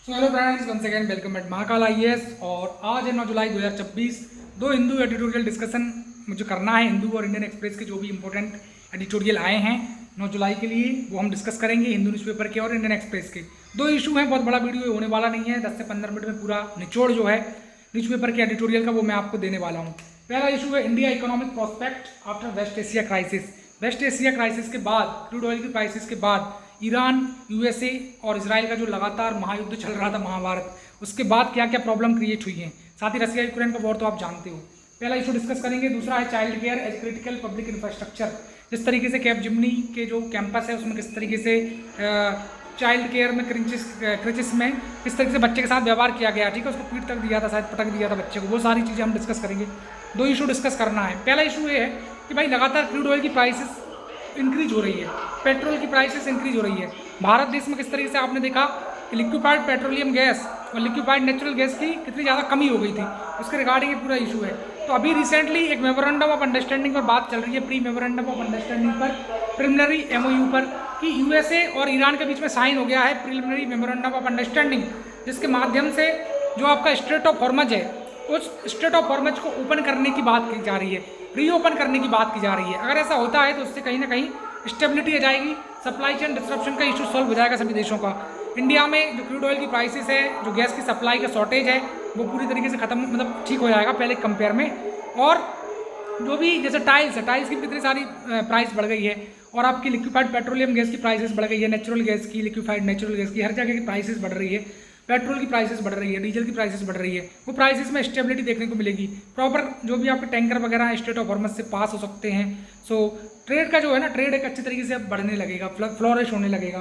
So hello friends, once again welcome at Mahakal IAS. और आज है 9 जुलाई 2026। दो हिंदू एडिटोरियल डिस्कशन मुझे करना है। हिंदू और इंडियन एक्सप्रेस के जो भी इंपॉर्टेंट एडिटोरियल आए हैं 9 जुलाई के लिए वो हम डिस्कस करेंगे, हिंदू न्यूज़पेपर के और इंडियन एक्सप्रेस के। दो इशू हैं, बहुत बड़ा वीडियो होने वाला नहीं है, 10 से 15 मिनट में पूरा निचोड़ जो है न्यूज़पेपर के एडिटोरियल का वो मैं आपको देने वाला हूँ। पहला इशू है India economic prospect after West Asia crisis. West Asia crisis के बाद, क्रूड ऑयल की क्राइसिस के बाद ईरान, यूएसए और इसराइल का जो लगातार महायुद्ध चल रहा था, महाभारत, उसके बाद क्या क्या प्रॉब्लम क्रिएट हुई हैं। साथ ही रसिया यूक्रेन का वॉर तो आप जानते हो। पहला इशू डिस्कस करेंगे। दूसरा है child care as critical public infrastructure. जिस तरीके से कैप जिमनी के जो कैंपस है उसमें किस तरीके से चाइल्ड केयर में क्रिचिस में किस तरीके से बच्चे के साथ व्यवहार किया गया, ठीक है, उसको पीट तक दिया था, शायद पटक दिया था बच्चे को, वो सारी चीज़ें हम डिस्कस करेंगे। दो इशू डिस्कस करना है। पहला इशू ये है कि भाई लगातार क्रूड ऑयल की प्राइसेस इंक्रीज हो रही है, पेट्रोल की प्राइसेस इंक्रीज हो रही है। भारत देश में किस तरीके से आपने देखा कि लिक्विफाइड पेट्रोलियम गैस और लिक्विफाइड नेचुरल गैस की कितनी ज़्यादा कमी हो गई थी, उसके रिगार्डिंग ये पूरा इशू है। तो अभी रिसेंटली एक मेमोरेंडम ऑफ अंडरस्टैंडिंग पर बात चल रही है, प्री मेमोरेंडम ऑफ अंडरस्टैंडिंग पर, प्रिलिमिनरी एमओयू पर, कि यूएसए और ईरान के बीच में साइन हो गया है प्रिलिमिनरी मेमोरेंडम ऑफ अंडरस्टैंडिंग, जिसके माध्यम से जो आपका स्ट्रेट ऑफ हॉर्मज है उस स्ट्रेट ऑफ हॉर्मज को ओपन करने की बात की जा रही है, रीओपन करने की बात की जा रही है। अगर ऐसा होता है तो उससे कहीं ना कहीं स्टेबिलिटी आ जाएगी, सप्लाई चेन डिस्ट्रप्शन का इशू सॉल्व हो जाएगा सभी देशों का। इंडिया में जो क्रूड ऑयल की प्राइसेस है, जो गैस की सप्लाई का शॉर्टेज है, वो पूरी तरीके से खत्म, मतलब ठीक हो जाएगा पहले कंपेयर में। और जो भी जैसे टाइल्स है, टाइल्स की कितनी सारी प्राइस बढ़ गई है, और आपकी लिक्विफाइड पेट्रोलियम गैस की प्राइसेस बढ़ गई है, नेचुरल गैस की, लिक्विफाइड नेचुरल गैस की, हर जगह की प्राइसेस बढ़ रही है, पेट्रोल की प्राइसेस बढ़ रही है, डीजल की प्राइसेस बढ़ रही है। वो प्राइसेस में स्टेबिलिटी देखने को मिलेगी। प्रॉपर जो भी आपके टैंकर वगैरह स्टेट ऑफ हॉर्मज से पास हो सकते हैं। सो ट्रेड का जो है ना, ट्रेड एक अच्छे तरीके से बढ़ने लगेगा, फ्लोरिश होने लगेगा।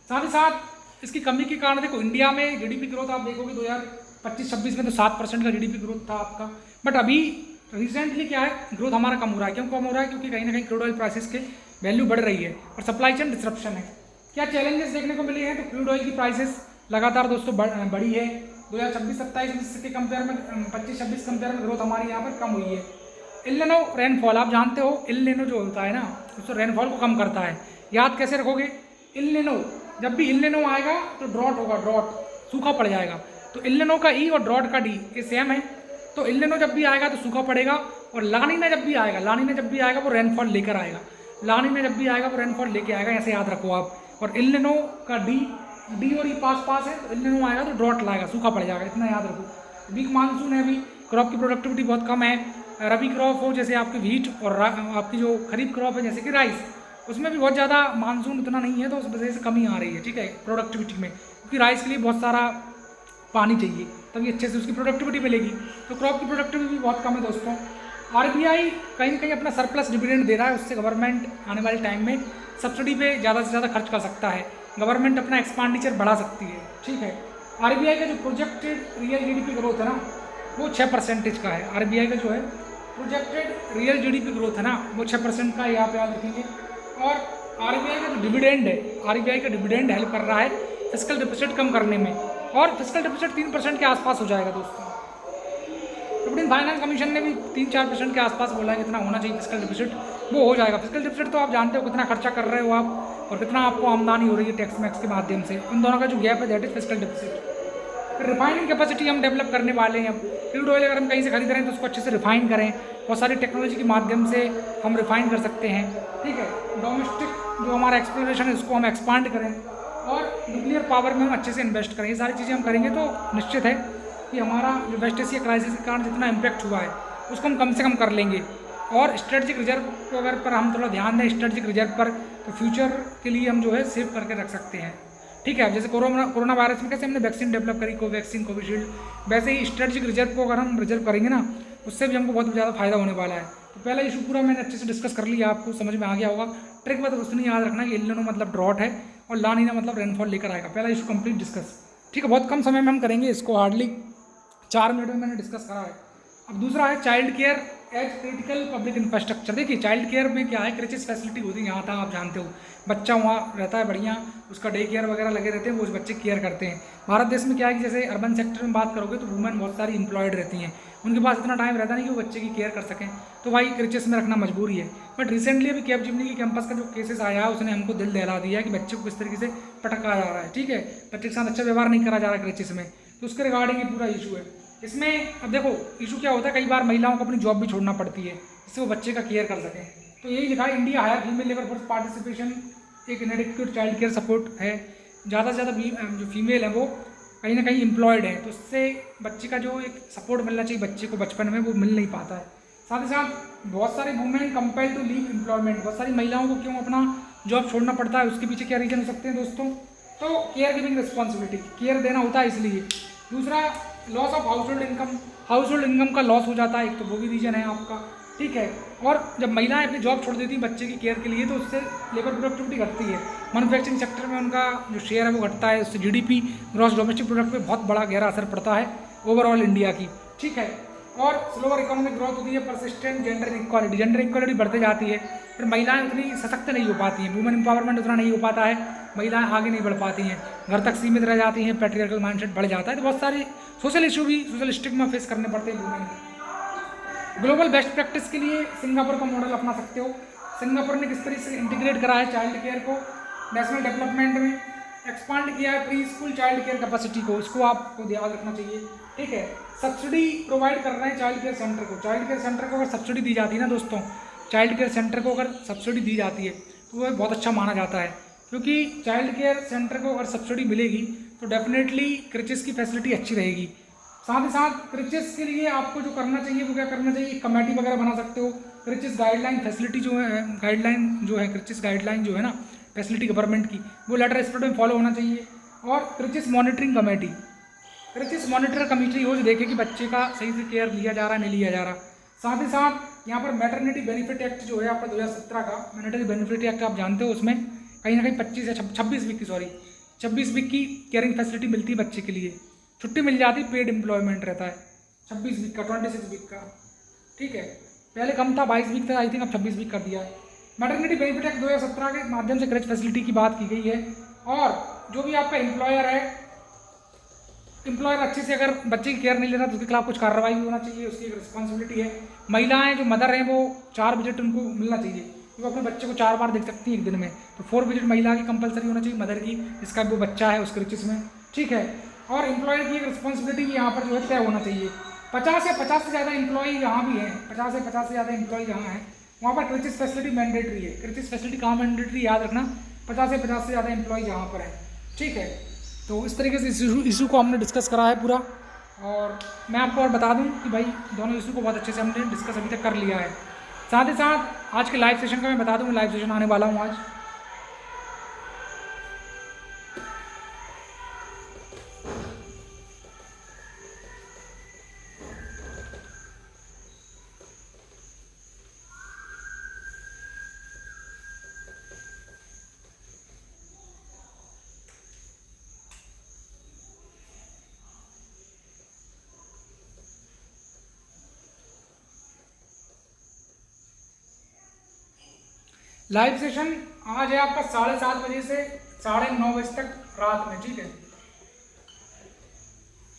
साथ ही साथ इसकी कमी के कारण देखो इंडिया में जीडीपी ग्रोथ आप देखोगे 2025-26 में तो 7% का जीडीपी ग्रोथ था आपका, बट अभी रिसेंटली क्या है, ग्रोथ हमारा कम हो रहा है। क्यों कम हो रहा है? क्योंकि कहीं ना कहीं क्रूड ऑयल प्राइसेस के वैल्यू बढ़ रही है और सप्लाई चेन डिस्ट्रप्शन है। क्या चैलेंजेस देखने को मिले हैं? तो क्रूड ऑयल की प्राइसेस लगातार दोस्तों बढ़ी है। 2026-27 के कंपेयर में, 25-26 कंपेयर में ग्रोथ हमारी यहाँ पर कम हुई है। इल्लिनो रेनफॉल, आप जानते हो इल्लिनो जो होता है ना, उससे रेनफॉल को कम करता है। याद कैसे रखोगे? इल्लिनो, जब भी इल्लिनो आएगा तो ड्रॉट होगा, ड्रॉट, सूखा पड़ जाएगा। तो इल्लिनो का ई और ड्रॉट का डी ये सेम है। तो इल्लिनो जब भी आएगा तो सूखा पड़ेगा, और लानीना जब भी आएगा, लानीना जब भी आएगा वो रेनफॉल लेकर आएगा, लानीना जब भी आएगा वो रेनफॉल लेके आएगा, ऐसे याद रखो आप। और इल्लिनो का डी और ई पास पास है, तो इल्लिनो आएगा तो ड्रॉट लाएगा, सूखा पड़ जाएगा, इतना याद रखो। वीक मानसून है, अभी क्रॉप की प्रोडक्टिविटी बहुत कम है। रबी क्रॉप हो जैसे आपकी व्हीट, और आपकी जो खरीफ क्रॉप है जैसे कि राइस, उसमें भी बहुत ज़्यादा मानसून उतना नहीं है, तो उस वजह से कमी आ रही है, ठीक है, प्रोडक्टिविटी में, क्योंकि राइस के लिए बहुत सारा पानी चाहिए तभी अच्छे से उसकी प्रोडक्टिविटी मिलेगी। तो क्रॉप की प्रोडक्टिविटी भी बहुत कम है दोस्तों। आरबीआई कहीं ना कहीं अपना सरप्लस डिविडेंड दे रहा है, उससे गवर्नमेंट आने वाले टाइम में सब्सिडी पे ज़्यादा से ज़्यादा खर्च कर सकता है, गवर्नमेंट अपना एक्सपेंडिचर बढ़ा सकती है, ठीक है। आरबीआई का जो प्रोजेक्टेड रियल जीडीपी ग्रोथ है ना, वो 6% का है। आरबीआई का जो है प्रोजेक्टेड रियल जीडीपी ग्रोथ है ना, वो 6% का, यहाँ पे याद रखेंगे। और आरबीआई का जो डिविडेंड है, आरबीआई का डिविडेंड हेल्प कर रहा है फिस्कल डिफिसिट कम करने में, और फिस्कल डिफिसिट 3% के आसपास हो जाएगा दोस्तों। इंडियन फाइनेंस कमीशन ने भी 3-4% के आसपास बोला है कितना होना चाहिए फिस्कल डिफिसिट, वो हो जाएगा। फिस्कल डिफिसिट तो आप जानते हो कितना खर्चा कर रहे हो आप, और कितना आपको आमदनी हो रही है टैक्स मैक्स के माध्यम से, उन दोनों का जो गैप है that is fiscal deficit. Refining capacity हम डेवलप करने वाले हैं। अब क्रूड ऑयल अगर हम कहीं से खरीद रहे हैं तो उसको अच्छे से रिफाइन करें, बहुत सारी टेक्नोलॉजी के माध्यम से हम रिफाइन कर सकते हैं, ठीक है। डोमेस्टिक जो हमारा एक्सप्लोरेशन है उसको हम एक्सपांड करें, और न्यूक्लियर पावर में हम अच्छे से इन्वेस्ट करें। ये सारी चीज़ें हम करेंगे तो निश्चित है कि हमारा जो वेस्ट एशिया क्राइसिस के कारण जितना इम्पैक्ट हुआ है उसको हम कम से कम कर लेंगे। और स्ट्रेटजिक रिजर्व को अगर पर हम थोड़ा ध्यान दें स्ट्रेटजिक रिजर्व पर, तो फ्यूचर के लिए हम जो है सेव करके रख सकते हैं, ठीक है। जैसे कोरोना वायरस में कैसे हमने वैक्सीन डेवलप करी, कोवैक्सीन, कोविशील्ड, वैसे ही स्ट्रेटजिक रिजर्व को अगर हम रिजर्व करेंगे ना, उससे भी हमको बहुत ज़्यादा फायदा होने वाला है। तो पहला इशू पूरा मैंने अच्छे से डिस्कस कर लिया, आपको समझ में आ गया होगा। ट्रिक बात दोस्तों ने याद रखना कि इल्लिनो मतलब ड्रॉट है और लानीना मतलब रेनफॉल लेकर आएगा। पहला इशू कंप्लीट डिस्कस, ठीक है, बहुत कम समय में हम करेंगे इसको, हार्डली 4 मिनट में मैंने डिस्कस करा है। अब दूसरा है child care as critical public infrastructure. देखिए चाइल्ड केयर में क्या है, क्रिचिस फैसिलिटी होती है, यहाँ था आप जानते हो, बच्चा वहाँ रहता है बढ़िया, उसका डे केयर वगैरह लगे रहते हैं, वो उस बच्चे केयर करते हैं। भारत देश में क्या है कि जैसे अर्बन सेक्टर में बात करोगे तो वुमेन बहुत सारी एम्प्लॉयड रहती हैं, उनके पास इतना टाइम रहता नहीं कि वो बच्चे की केयर कर सकें, तो भाई क्रिचेस में रखना मजबूरी है। बट रिसेंटली अभी कैपजेमिनी के कैंपस का जो केसेस आया है उसने हमको दिल दहला दिया है कि बच्चे को किस तरीके से पटका जा रहा है, ठीक है, बच्चे के साथ अच्छा व्यवहार नहीं करा जा रहा है क्रिचेस में, तो उसके रिगार्डिंग ये पूरा इशू है। इसमें अब देखो इशू क्या होता है, कई बार महिलाओं को अपनी जॉब भी छोड़ना पड़ती है जिससे वो बच्चे का केयर कर सकें। तो यही लिखा है, India higher female labour force participation एक इनएडिक्वेट चाइल्ड केयर सपोर्ट है, ज़्यादा से ज़्यादा जो फीमेल है वो कहीं ना कहीं एम्प्लॉयड है, तो उससे बच्चे का जो एक सपोर्ट मिलना चाहिए बच्चे को बचपन में, वो मिल नहीं पाता है। साथ ही साथ बहुत सारे women compelled to leave employment, बहुत सारी महिलाओं को क्यों अपना जॉब छोड़ना पड़ता है, उसके पीछे क्या रीज़न हो सकते हैं दोस्तों? तो केयर गिविंग रिस्पॉन्सिबिलिटी, केयर देना होता है इसलिए। दूसरा loss of house hold income, house hold income का लॉस हो जाता है, एक तो वो भी रीज़न है आपका, ठीक है। और जब महिलाएं अपनी जॉब छोड़ देती हैं बच्चे की केयर के लिए तो उससे लेबर प्रोडक्टिविटी घटती है, मैन्युफैक्चरिंग सेक्टर में उनका जो शेयर है वो घटता है, उससे जीडीपी ग्रॉस डोमेस्टिक प्रोडक्ट पे बहुत बड़ा गहरा असर पड़ता है ओवरऑल इंडिया की, ठीक है। और स्लोअर इकोनॉमिक ग्रोथ होती है, persistent gender equality, gender equality बढ़ते जाती है, फिर महिलाएं उतनी सशक्त नहीं हो पाती हैं, वुमेन एम्पावरमेंट उतना नहीं हो पाता है, महिलाएं आगे नहीं बढ़ पाती हैं, घर तक सीमित रह जाती हैं, पैट्रियार्कल माइंडसेट बढ़ जाता है, तो बहुत सारे सोशल इशू भी, सोशल स्टिग्मा फेस करने पड़ते हैं वुमेन को। ग्लोबल बेस्ट प्रैक्टिस के लिए सिंगापुर का मॉडल अपना सकते हो। सिंगापुर ने किस तरीके से इंटीग्रेट करा है चाइल्ड केयर को नेशनल डेवलपमेंट में, एक्सपांड किया है pre school child care capacity को, इसको आपको ध्यान रखना चाहिए, ठीक है। सब्सिडी प्रोवाइड कर रहे हैं चाइल्ड केयर सेंटर को, चाइल्ड केयर सेंटर को अगर सब्सिडी दी जाती है ना दोस्तों, चाइल्ड केयर सेंटर को अगर सब्सिडी दी जाती है तो वह बहुत अच्छा माना जाता है, क्योंकि चाइल्ड केयर सेंटर को अगर सब्सिडी मिलेगी तो डेफिनेटली क्रिचेस की फैसिलिटी अच्छी रहेगी। साथ ही साथ क्रिचेस के लिए आपको जो करना चाहिए वो क्या करना चाहिए, कमेटी वगैरह बना सकते हो, क्रिचेस गाइडलाइन फैसिलिटी जो है, गाइडलाइन जो है, क्रिचेस गाइडलाइन जो है ना फैसिलिटी गवर्नमेंट की, वो लेटर स्पिरिट में फॉलो होना चाहिए। और क्रिचेस मॉनिटरिंग कमेटी, क्रिचेस मॉनिटर कमेटी हो जो देखे कि बच्चे का सही से केयर लिया जा रहा है नहीं लिया जा रहा। साथ ही साथ यहाँ पर मैटरनिटी बेनिफिट एक्ट जो है आपका 2017 का मैटरनिटी बेनिफिट एक्ट आप जानते हो, उसमें कहीं ना कहीं 25 या 26 वीक की 26 वीक की केयरिंग फैसिलिटी मिलती है बच्चे के लिए, छुट्टी मिल जाती, पेड एम्प्लॉयमेंट रहता है 26 वीक का, 26 वीक का, ठीक है। पहले कम था 22 वीक था आई थिंक, अब 26 वीक कर दिया है। मैटरनिटी बेनिफिट एक्ट 2017 के माध्यम से क्रेच फैसिलिटी की बात की गई है। और जो भी आपका एम्प्लॉयर है, एम्प्लॉयर अच्छे से अगर बच्चे की केयर नहीं ले रहा तो उसके खिलाफ कुछ कार्रवाई भी होना चाहिए, उसकी एक रिस्पॉन्सिबिलिटी है। महिलाएं जो मदर हैं वो 4 विजिट उनको मिलना चाहिए, वो अपने बच्चे को 4 बार देख सकती हैं एक दिन में, तो 4 विजिट महिला की कंपलसरी होना चाहिए, मदर की जिसका वो बच्चा है उसके रिचेस में, ठीक है। और एम्प्लॉयर की एक रिस्पॉन्सिबिलिटी यहाँ पर जो है तय होना चाहिए। 50 या 50 से ज़्यादा एम्प्लॉई यहाँ भी हैं, 50 से 50 से ज़्यादा एम्प्लॉई जहाँ हैं वहाँ पर क्रिचेस फैसिलिटी मैंडेटरी है। क्रिचेस फैसिलिटी कहाँ मैंडेटरी, याद रखना, 50 से 50 से ज़्यादा एम्प्लॉई जहाँ पर है, ठीक है। तो इस तरीके से इस इशू को हमने डिस्कस करा है पूरा। और मैं आपको और बता दूं कि भाई दोनों इशू को बहुत अच्छे से हमने डिस्कस अभी तक कर लिया है। साथ ही साथ आज के लाइव सेशन का मैं बता दूं, लाइव सेशन आने वाला हूं आज, लाइव सेशन आज है आपका 7:30 बजे से 9:30 बजे तक रात में, ठीक है।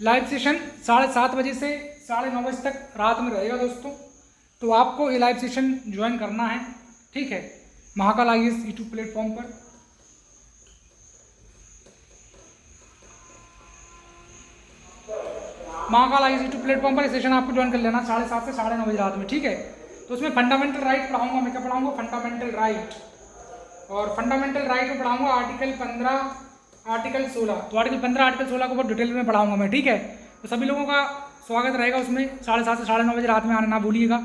लाइव सेशन 7:30 बजे से 9:30 बजे तक रात में रहेगा दोस्तों, तो आपको ये लाइव सेशन ज्वाइन करना है, ठीक है, महाकाल IAS यूट्यूब प्लेटफॉर्म पर। महाकाल IAS यूट्यूब प्लेटफॉर्म पर ये सेशन आपको ज्वाइन कर लेना 7:30 से 9:30 बजे रात में, ठीक है। तो उसमें फंडामेंटल राइट पढ़ाऊंगा, मैं क्या पढ़ाऊंगा, फंडामेंटल राइट, और फंडामेंटल राइट में पढ़ाऊंगा आर्टिकल 15, आर्टिकल 16, तो आर्टिकल 15, आर्टिकल 16 को बहुत डिटेल में पढ़ाऊंगा मैं, ठीक है। तो सभी लोगों का स्वागत रहेगा उसमें, 7:30 से 9:30 बजे रात में आना ना भूलिएगा।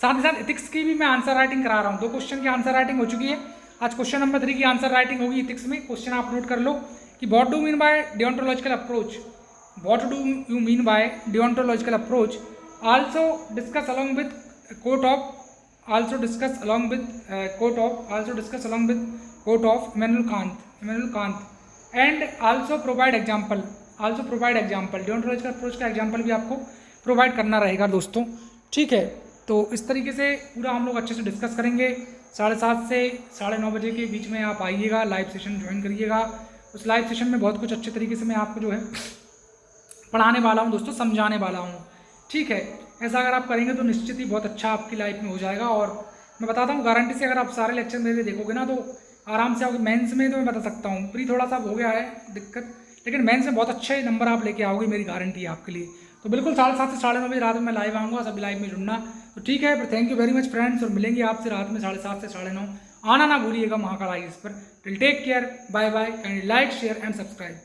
साथ ही साथ इथिक्स की भी मैं आंसर राइटिंग करा रहा हूँ, 2 क्वेश्चन की आंसर राइटिंग हो चुकी है, आज क्वेश्चन नंबर 3 की आंसर राइटिंग होगी इथिक्स में। क्वेश्चन आप नोट कर लो कि what do mean by deontological approach, what do you mean by deontological approach, also discuss along with quote of also discuss along with quote of Immanuel Kant and also provide example, deontological approach का example भी आपको provide करना रहेगा दोस्तों, ठीक है। तो इस तरीके से पूरा हम लोग अच्छे से डिस्कस करेंगे। 7:30 से 9:30 बजे के बीच में आप आइएगा, लाइव सेशन ज्वाइन करिएगा। उस लाइव सेशन में बहुत कुछ अच्छे तरीके से मैं आपको जो है पढ़ाने वाला हूँ दोस्तों, समझाने वाला हूँ। ठीक है, ऐसा अगर आप करेंगे तो निश्चित ही बहुत अच्छा आपकी लाइफ में हो जाएगा। और मैं बताता हूँ गारंटी से, अगर आप सारे लेक्चर मेरे देखोगे ना तो आराम से आओगे। मेंस में तो मैं बता सकता हूँ, प्री थोड़ा सा हो गया है दिक्कत, लेकिन मेंस में बहुत अच्छे नंबर आप लेके आओगे, मेरी गारंटी है आपके लिए। तो बिल्कुल 7:30 से 9:30 बजे रात में मैं लाइव आऊँगा, सभी लाइव में जुड़ना। तो ठीक है, फिर thank you very much friends, और मिलेंगे आपसे रात में 7:30 से 9:30। आना ना भूलिएगा महाकाल IAS पर। Till take care, bye bye, and like share and subscribe.